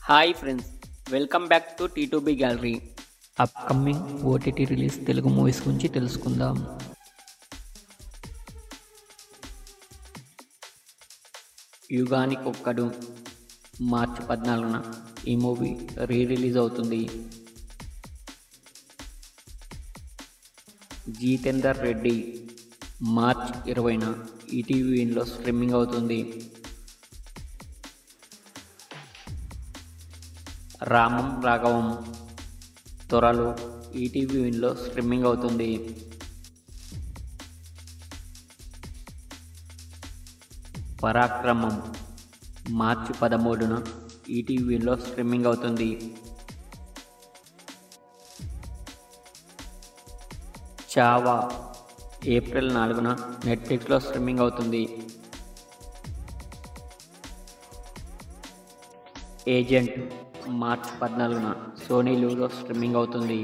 Hi friends, welcome back to T2B gallery. Upcoming OTT release Telugu movies గురించి తెలుసుకుందాం. యుగానికొక్కడు మార్చి 14న ఈ movie release అవుతుంది. Jitender Reddy March 20న ఈటీవీలో స్ట్రీమింగ్ అవుతుంది. రామం రాఘవం త్వరలో ఈటీవీలో స్ట్రీమింగ్ అవుతుంది. పరాక్రమం మార్చి 13న ఈటీవీలో స్ట్రీమింగ్ అవుతుంది. చావా ఏప్రిల్ 4న నెట్ఫ్లిక్స్లో స్ట్రీమింగ్ అవుతుంది. ఏజెంట్ మార్చి 14న సోనీ లివ్లో స్ట్రీమింగ్ అవుతుంది.